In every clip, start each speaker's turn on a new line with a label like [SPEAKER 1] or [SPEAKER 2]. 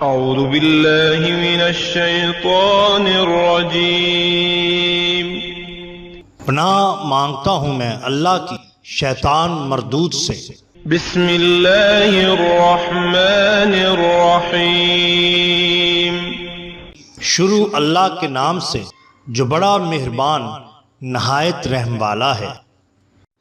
[SPEAKER 1] اعوذ باللہ من الشیطان الرجیم۔
[SPEAKER 2] پناہ مانگتا ہوں میں اللہ کی شیطان مردود سے۔
[SPEAKER 1] بسم اللہ الرحمن الرحیم۔
[SPEAKER 2] شروع اللہ کے نام سے جو بڑا مہربان نہایت رحم والا ہے۔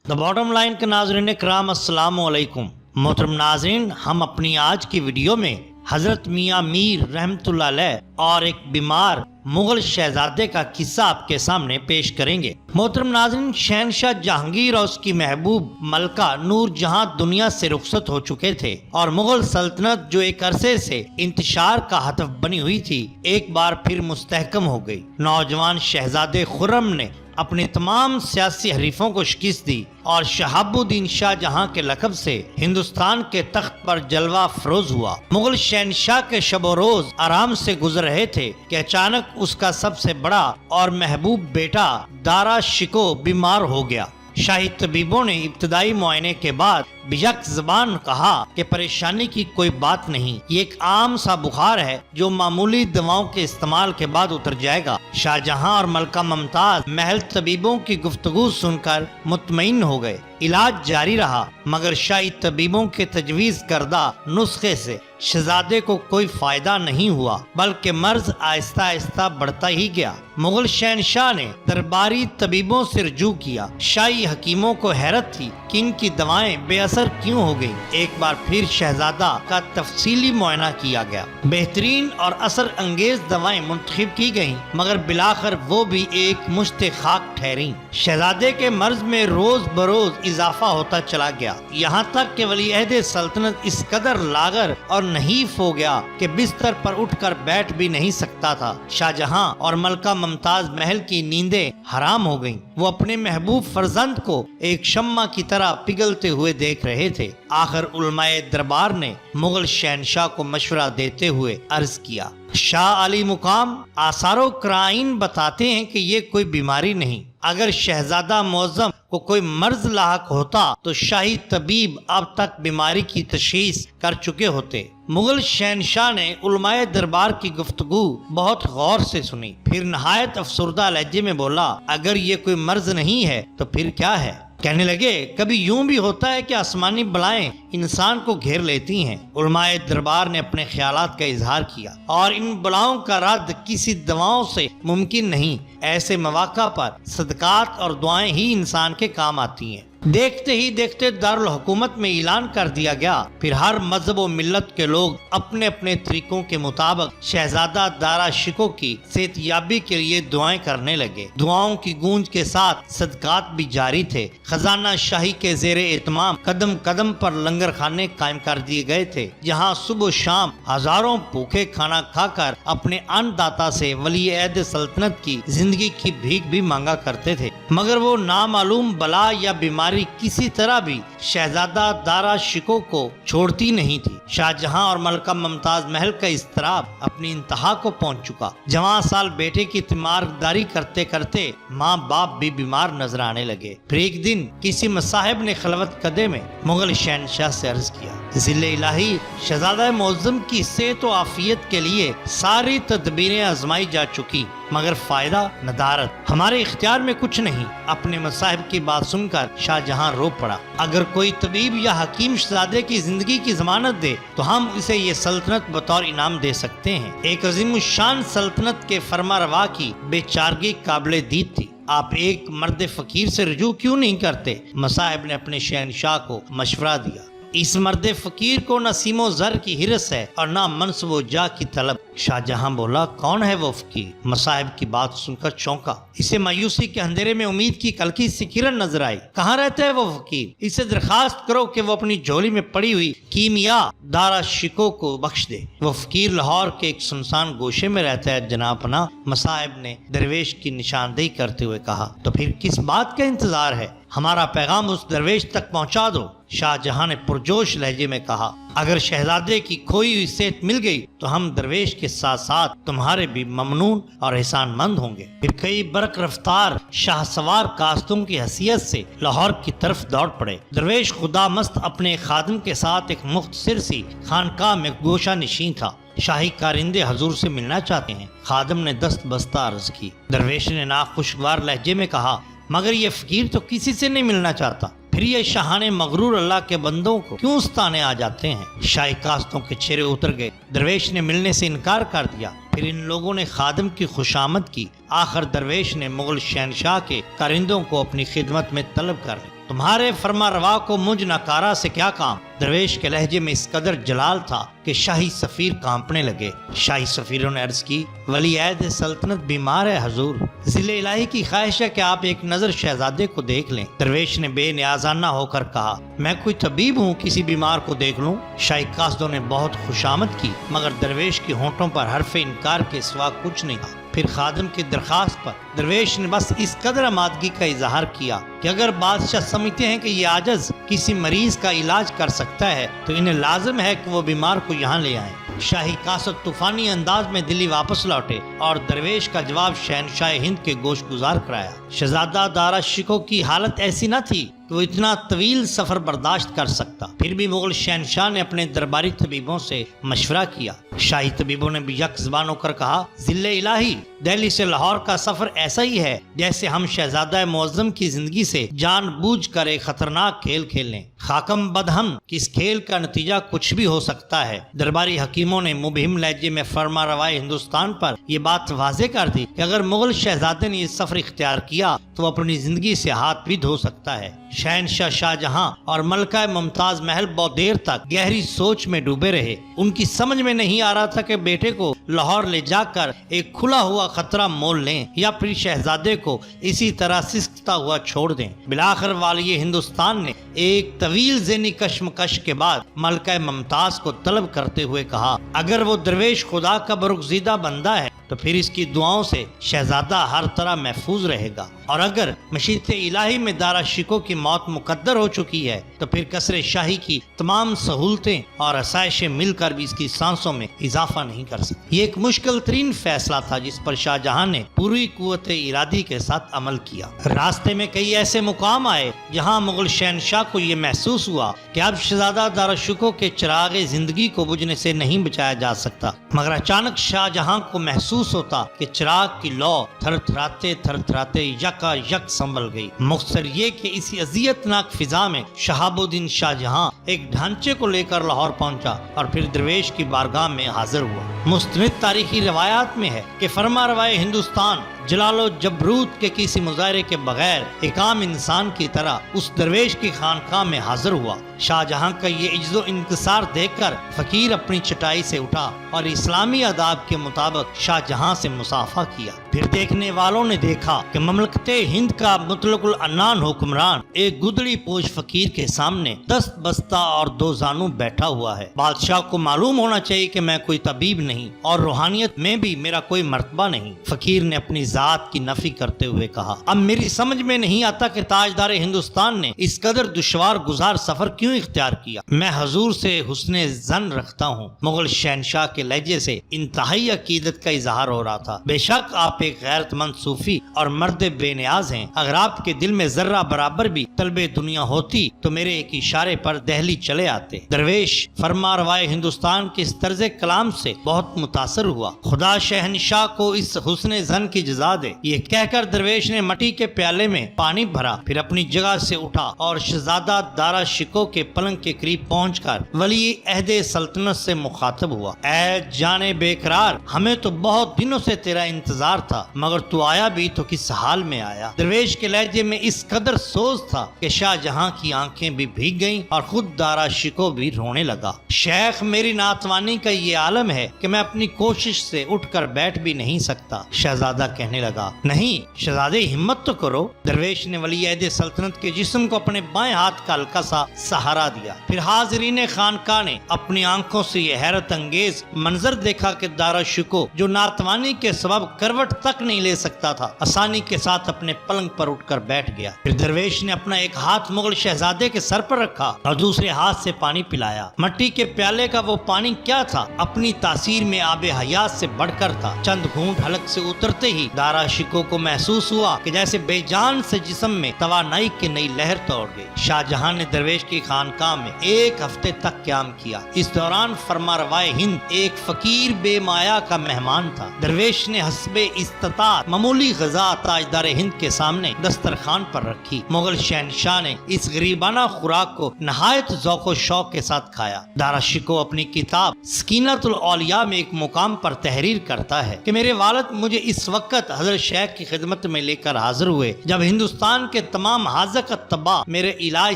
[SPEAKER 2] دا باٹم لائن کے ناظرین کرام السلام علیکم۔ محترم ناظرین، ہم اپنی آج کی ویڈیو میں حضرت میاں میر رحمت اللہ علیہ اور ایک بیمار مغل شہزادے کا قصہ آپ کے سامنے پیش کریں گے۔ محترم ناظرین، شہنشاہ جہانگیر اور اس کی محبوب ملکہ نور جہاں دنیا سے رخصت ہو چکے تھے اور مغل سلطنت جو ایک عرصے سے انتشار کا ہدف بنی ہوئی تھی ایک بار پھر مستحکم ہو گئی۔ نوجوان شہزادے خرم نے اپنے تمام سیاسی حریفوں کو شکست دی اور شہاب الدین شاہ جہاں کے لقب سے ہندوستان کے تخت پر جلوہ افروز ہوا۔ مغل شہنشاہ کے شب و روز آرام سے گزر رہے تھے کہ اچانک اس کا سب سے بڑا اور محبوب بیٹا دارا شکو بیمار ہو گیا۔ شاہی طبیبوں نے ابتدائی معائنے کے بعد بیک زبان کہا کہ پریشانی کی کوئی بات نہیں، یہ ایک عام سا بخار ہے جو معمولی دواؤں کے استعمال کے بعد اتر جائے گا۔ شاہ جہاں اور ملکہ ممتاز محل طبیبوں کی گفتگو سن کر مطمئن ہو گئے۔ علاج جاری رہا مگر شاہی طبیبوں کے تجویز کردہ نسخے سے شہزادے کو کوئی فائدہ نہیں ہوا بلکہ مرض آہستہ آہستہ بڑھتا ہی گیا۔ مغل شہنشاہ نے درباری طبیبوں سے رجوع کیا۔ شاہی حکیموں کو حیرت تھی کہ ان کی دوائیں بے اثر کیوں ہو گئی۔ ایک بار پھر شہزادہ کا تفصیلی معائنہ کیا گیا۔ بہترین اور اثر انگیز دوائیں منتخب کی گئیں مگر بلاخر وہ بھی ایک مشت خاک ٹھہریں۔ شہزادے کے مرض میں روز بروز اضافہ ہوتا چلا گیا، یہاں تک کہ ولی عہد سلطنت اس قدر لاغر اور نحیف ہو گیا کہ بستر پر اٹھ کر بیٹھ بھی نہیں سکتا تھا۔ شاہ جہاں اور ملکہ ممتاز محل کی نیندیں حرام ہو گئیں۔ وہ اپنے محبوب فرزند کو ایک شمع کی طرح پگھلتے ہوئے دیکھ رہے تھے۔ آخر علماء دربار نے مغل شہنشاہ کو مشورہ دیتے ہوئے عرض کیا، شاہ علی مقام، آثار و قرائن بتاتے ہیں کہ یہ کوئی بیماری نہیں۔ اگر شہزادہ معظم کو کوئی مرض لاحق ہوتا تو شاہی طبیب اب تک بیماری کی تشخیص کر چکے ہوتے۔ مغل شہنشاہ نے علماء دربار کی گفتگو بہت غور سے سنی، پھر نہایت افسردہ لہجے میں بولا، اگر یہ کوئی مرض نہیں ہے تو پھر کیا ہے؟ کہنے لگے، کبھی یوں بھی ہوتا ہے کہ آسمانی بلائیں انسان کو گھیر لیتی ہیں۔ علماء دربار نے اپنے خیالات کا اظہار کیا اور ان بلاؤں کا رد کسی دواؤں سے ممکن نہیں۔ ایسے مواقع پر صدقات اور دعائیں ہی انسان کے کام آتی ہیں۔ دیکھتے ہی دیکھتے دارالحکومت میں اعلان کر دیا گیا، پھر ہر مذہب و ملت کے لوگ اپنے اپنے طریقوں کے مطابق شہزادہ دارا شکو کی صحت یابی کے لیے دعائیں کرنے لگے۔ دعاؤں کی گونج کے ساتھ صدقات بھی جاری تھے۔ خزانہ شاہی کے زیر اہتمام قدم قدم پر لنگر خانے قائم کر دیے گئے تھے، جہاں صبح و شام ہزاروں بھوکے کھانا کھا کر اپنے ان داتا سے ولی عہد سلطنت کی زندگی کی بھیک بھی مانگا کرتے تھے، مگر وہ نامعلوم بلا یا بیماری کسی طرح بھی شہزادہ دارا شکو کو چھوڑتی نہیں تھی۔ شاہ جہاں اور ملکہ ممتاز محل کا اضطراب اپنی انتہا کو پہنچ چکا۔ جوان سال بیٹے کی تیمارداری کرتے کرتے ماں باپ بھی بیمار نظر آنے لگے۔ پھر ایک دن کسی مصاحب نے خلوت قدے میں مغل شہنشاہ سے عرض کیا، ذل الہی، شہزادہ معظم کی صحت و عافیت کے لیے ساری تدبیریں آزمائی جا چکی مگر فائدہ ندارت، ہمارے اختیار میں کچھ نہیں۔ اپنے مصاحب کی بات سن کر شاہ جہاں رو پڑا، اگر کوئی طبیب یا حکیم شہزادے کی زندگی کی ضمانت دے تو ہم اسے یہ سلطنت بطور انعام دے سکتے ہیں۔ ایک عظیم الشان سلطنت کے فرما روا کی بے چارگی قابل دید تھی۔ آپ ایک مرد فقیر سے رجوع کیوں نہیں کرتے؟ مصاحب نے اپنے شہنشاہ کو مشورہ دیا۔ اس مرد فقیر کو نہ سیم و زر کی ہرس ہے اور نہ منصب و جاہ کی طلب۔ شاہ جہاں بولا، کون ہے وہ فقیر؟ مصاحب کی بات سن کر چونکا، اسے مایوسی کے اندھیرے میں امید کی کلکی سی کرن نظر آئی۔ کہاں رہتا ہے وہ فقیر؟ اسے درخواست کرو کہ وہ اپنی جھولی میں پڑی ہوئی کیمیا دارا شکو کو بخش دے۔ وہ فقیر لاہور کے ایک سنسان گوشے میں رہتا ہے جناب پناہ، مصاحب نے درویش کی نشاندہی کرتے ہوئے کہا۔ تو پھر کس بات کا انتظار ہے؟ ہمارا پیغام اس درویش تک پہنچا دو۔ شاہ جہاں نے پرجوش لہجے میں کہا، اگر شہزادے کی کھوئی ہوئی صحت مل گئی تو ہم درویش کے ساتھ ساتھ تمہارے بھی ممنون اور احسان مند ہوں گے۔ پھر کئی برق رفتار شاہ سوار کاستوں کی حیثیت سے لاہور کی طرف دوڑ پڑے۔ درویش خدا مست اپنے خادم کے ساتھ ایک مختصر سی خانقاہ میں گوشہ نشین تھا۔ شاہی کارندے حضور سے ملنا چاہتے ہیں۔ خادم نے دست بستہ عرض کی۔ درویش نے ناخوشگوار لہجے میں کہا مگر یہ فقیر تو کسی سے نہیں ملنا چاہتا، پھر یہ شاہان مغرور اللہ کے بندوں کو کیوں استانے آ جاتے ہیں؟ شاہی کاستوں کے چہرے اتر گئے۔ درویش نے ملنے سے انکار کر دیا۔ پھر ان لوگوں نے خادم کی خوشامد کی۔ آخر درویش نے مغل شہنشاہ کے کارندوں کو اپنی خدمت میں طلب کر لیا۔ تمہارے فرما روا کو مجھ نکارہ سے کیا کام؟ درویش کے لہجے میں اس قدر جلال تھا کہ شاہی سفیر کانپنے لگے۔ شاہی سفیروں نے عرض کی ولی عہد سلطنت بیمار ہے حضور، ذل الہی کی خواہش ہے کہ آپ ایک نظر شہزادے کو دیکھ لیں۔ درویش نے بے نیازانہ ہو کر کہا میں کوئی طبیب ہوں کسی بیمار کو دیکھ لوں؟ شاہی قاصدوں نے بہت خوشامد کی مگر درویش کے ہونٹوں پر حرف انکار کے سوا کچھ نہیں تھا۔ پھر خادم کی درخواست پر درویش نے بس اس قدر آمادگی کا اظہار کیا کہ اگر بادشاہ سمجھتے ہیں کہ یہ عاجز کسی مریض کا علاج کر سکتا ہے تو انہیں لازم ہے کہ وہ بیمار کو یہاں لے آئیں۔ شاہی قاصد طوفانی انداز میں دلی واپس لوٹے اور درویش کا جواب شہنشاہ ہند کے گوش گزار کرایا۔ شہزادہ دارا شکو کی حالت ایسی نہ تھی کہ وہ اتنا طویل سفر برداشت کر سکتا، پھر بھی مغل شہنشاہ نے اپنے درباری طبیبوں سے مشورہ کیا۔ شاہی طبیبوں نے بھی یک زبان ہو کر کہا ذل الہی دہلی سے لاہور کا سفر ایسا ہی ہے جیسے ہم شہزادہ معظم کی زندگی سے جان بوجھ کر ایک خطرناک کھیل کھیل لیں۔ خاکم بدہم کہ اس کھیل کا نتیجہ کچھ بھی ہو سکتا ہے۔ درباری حکیموں نے مبہم لہجے میں فرما روائے ہندوستان پر یہ بات واضح کر دی کہ اگر مغل شہزادے نے یہ سفر اختیار کیا تو وہ اپنی زندگی سے ہاتھ بھی دھو سکتا ہے۔ شہنشاہ شاہ جہاں اور ملکہ ممتاز محل بہت دیر تک گہری سوچ میں ڈوبے رہے۔ ان کی سمجھ میں نہیں آ رہا تھا کہ بیٹے کو لاہور لے جا کر ایک کھلا ہوا خطرہ مول لیں یا پھر شہزادے کو اسی طرح سسکتا ہوا چھوڑ دیں۔ بلاخر والی ہندوستان نے ایک طویل ذہنی کشمکش کے بعد ملکہ ممتاز کو طلب کرتے ہوئے کہا اگر وہ درویش خدا کا برگزیدہ بندہ ہے تو پھر اس کی دعاؤں سے شہزادہ ہر طرح محفوظ رہے گا، اور اگر مشیت الہی میں دارا شکو کی موت مقدر ہو چکی ہے تو پھر قصر شاہی کی تمام سہولتیں اور آسائشیں مل کر بھی اس کی سانسوں میں اضافہ نہیں کر سکتی۔ یہ ایک مشکل ترین فیصلہ تھا جس پر شاہ جہاں نے پوری قوت ارادی کے ساتھ عمل کیا۔ راستے میں کئی ایسے مقام آئے جہاں مغل شہنشاہ کو یہ محسوس ہوا کہ اب شہزادہ دارا شکو کے چراغ زندگی کو بجھنے سے نہیں بچایا جا سکتا، مگر اچانک شاہ جہاں کو محسوس ہوتا کہ چراغ کی لو تھر تھراتے یکا یک سنبھل گئی۔ مختصر یہ کہ اسی اذیت ناک فضا میں شہاب الدین شاہ جہاں ایک ڈھانچے کو لے کر لاہور پہنچا اور پھر درویش کی بارگاہ میں حاضر ہوا۔ مستند تاریخی روایات میں ہے کہ فرما روائے ہندوستان جلال و جبروت کے کسی مظاہرے کے بغیر ایک عام انسان کی طرح اس درویش کی خانقاہ میں حاضر ہوا۔ شاہ جہاں کا یہ عجز و انکسار دیکھ کر فقیر اپنی چٹائی سے اٹھا اور اسلامی آداب کے مطابق شاہ جہاں سے مصافحہ کیا۔ پھر دیکھنے والوں نے دیکھا کہ مملکت ہند کا مطلق العنان حکمران ایک گدڑی پوش فقیر کے سامنے دست بستہ اور دو زانو بیٹھا ہوا ہے۔ بادشاہ کو معلوم ہونا چاہیے کہ میں کوئی طبیب نہیں اور روحانیت میں بھی میرا کوئی مرتبہ نہیں۔ فقیر نے اپنی ذات کی نفی کرتے ہوئے کہا اب میری سمجھ میں نہیں آتا کہ تاجدار ہندوستان نے اس قدر دشوار گزار سفر کیوں اختیار کیا۔ میں حضور سے حسن ظن رکھتا ہوں۔ مغل شہنشاہ کے لہجے سے انتہائی عقیدت کا اظہار ہو رہا تھا۔ بے شک آپ ایک غیرت مند صوفی اور مرد بے نیاز ہیں، اگر آپ کے دل میں ذرہ برابر بھی طلب دنیا ہوتی تو میرے ایک اشارے پر دہلی چلے آتے۔ درویش فرما روائے ہندوستان کے اس طرز کلام سے بہت متاثر ہوا۔ خدا شہنشاہ کو اس حسن ظن کی جزا دے، یہ کہہ کر درویش نے مٹی کے پیالے میں پانی بھرا، پھر اپنی جگہ سے اٹھا اور شہزادہ دارا شکو کے پلنگ کے قریب پہنچ کر ولی عہد سلطنت سے مخاطب ہوا اے جان بے قرار، ہمیں تو بہت دنوں سے تیرا انتظار تھا، مگر تو آیا بھی تو کس حال میں آیا؟ درویش کے لہجے میں اس قدر سوز تھا کہ شاہ جہاں کی آنکھیں بھی بھیگ گئیں اور خود دارا شکو بھی رونے لگا۔ شیخ میری ناتوانی کا یہ عالم ہے کہ میں اپنی کوشش سے اٹھ کر بیٹھ بھی نہیں سکتا۔ شہزادہ کہنے لگا نہیں شہزادے ہمت تو کرو۔ درویش نے ولی عہد سلطنت کے جسم کو اپنے بائیں ہاتھ کا ہلکا سا سہارا دیا۔ پھر حاضرین خانقاہ نے اپنی آنکھوں سے یہ حیرت انگیز منظر دیکھا کہ دارا شکو جو ناتوانی کے سبب کروٹ تک نہیں لے سکتا تھا، آسانی کے ساتھ اپنے پلنگ پر اٹھ کر بیٹھ گیا۔ پھر درویش نے اپنا ایک ہاتھ مغل شہزادے کے سر پر رکھا اور دوسرے ہاتھ سے پانی پلایا۔ مٹی کے پیالے کا وہ پانی کیا تھا؟ اپنی تاثیر میں آب حیات سے بڑھ کر تھا۔ چند گھونٹ حلق سے اترتے ہی دارا شکو کو محسوس ہوا کہ جیسے بے جان سے جسم میں توانائی کی نئی لہر توڑ گئی۔ شاہ جہاں نے درویش کی خانقاہ میں 1 ہفتے تک قیام کیا۔ اس دوران فرمانروائے ہند ایک فقیر بے مایا کا مہمان تھا۔ درویش نے حسب استطاعت معمولی غذا تاجدار ہند کے سامنے دسترخوان پر رکھی۔ مغل شہنشاہ نے اس غریبانہ خوراک کو نہایت ذوق و شوق کے ساتھ کھایا۔ دارا شکو اپنی کتاب سکینۃ الاولیاء میں ایک مقام پر تحریر کرتا ہے کہ میرے والد مجھے اس وقت حضرت شیخ کی خدمت میں لے کر حاضر ہوئے جب ہندوستان کے تمام حاذق اطباء میرے علاج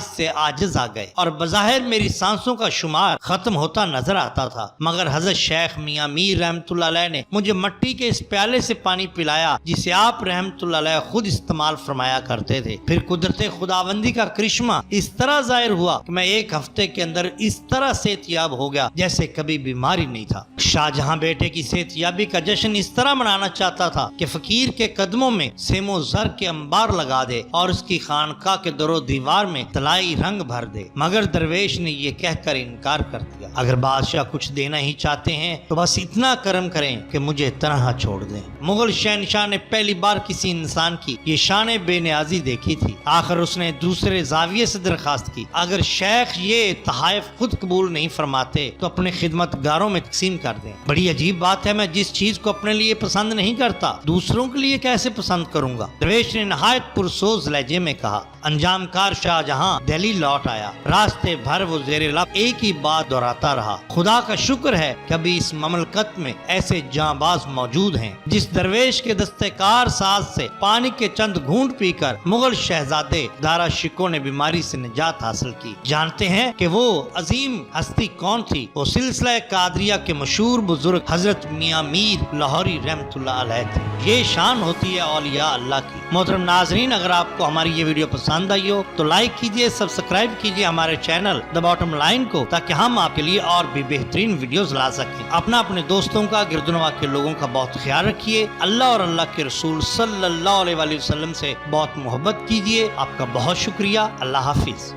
[SPEAKER 2] سے عاجز آ گئے اور بظاہر میری سانسوں کا شمار ختم ہوتا نظر آتا تھا، مگر حضرت شیخ میاں میر رحمت اللہ علیہ نے مجھے مٹی کے اس پیالے سے پانی پلایا جسے آپ رحمت اللہ علیہ خود استعمال فرمایا کرتے تھے۔ پھر قدرت خداوندی کا کرشمہ اس طرح ظاہر ہوا کہ میں 1 ہفتے کے اندر اس طرح صحت یاب ہو گیا جیسے کبھی بیماری نہیں تھا۔ شاہ جہاں بیٹے کی صحت یابی کا جشن اس طرح منانا چاہتا تھا کہ فقیر کے قدموں میں سیم و زر کے انبار لگا دے اور اس کی خانقاہ کے در و دیوار میں طلائی رنگ بھر دے، مگر درویش نے یہ کہہ کر انکار کر دیا، اگر بادشاہ کچھ دینا ہی چاہتے ہیں تو بس اتنا کرم کریں کہ مجھے تنہا چھوڑ دیں۔ مغل شہنشاہ نے پہلی بار کسی انسان کی یہ شان بے نیازی دیکھی تھی۔ آخر اس نے دوسرے زاویے سے درخواست کی، اگر شیخ یہ تحائف خود قبول نہیں فرماتے تو اپنے خدمت گاروں میں تقسیم کر دیں۔ بڑی عجیب بات ہے، میں جس چیز کو اپنے لیے پسند نہیں کرتا دوسروں کے لیے کیسے پسند کروں گا؟ درویش نے نہایت پرسوز لہجے میں کہا۔ انجام کار شاہ جہاں دہلی لوٹ آیا۔ راستے بھر وہ زیر لب ایک ہی بات دہراتا رہا، خدا کا شکر ہے کہ ابھی اس مملکت میں ایسے جاں باز موجود ہیں جس درویش کے دستکار ساز سے پانی کے چند گھونٹ پی کر مغل شہزادے دارا شکو نے بیماری سے نجات حاصل کی۔ جانتے ہیں کہ وہ عظیم ہستی کون تھی؟ وہ سلسلہ قادریہ کے مشہور بزرگ حضرت میاں میر لاہوری رحمت اللہ علیہ تھے۔ یہ شان ہوتی ہے اولیاء اللہ کی۔ محترم ناظرین، اگر آپ کو ہماری یہ ویڈیو پسند آئی ہو تو لائک کیجئے، سبسکرائب کیجئے ہمارے چینل دی باٹم لائن کو، تاکہ ہم آپ کے لیے اور بھی بہترین ویڈیوز لا سکیں۔ اپنے دوستوں کا، گرد و نواح کے لوگوں کا بہت خیال رکھیے۔ اللہ اور اللہ کے رسول صلی اللہ علیہ وسلم سے بہت محبت کیجئے۔ آپ کا بہت شکریہ۔ اللہ حافظ۔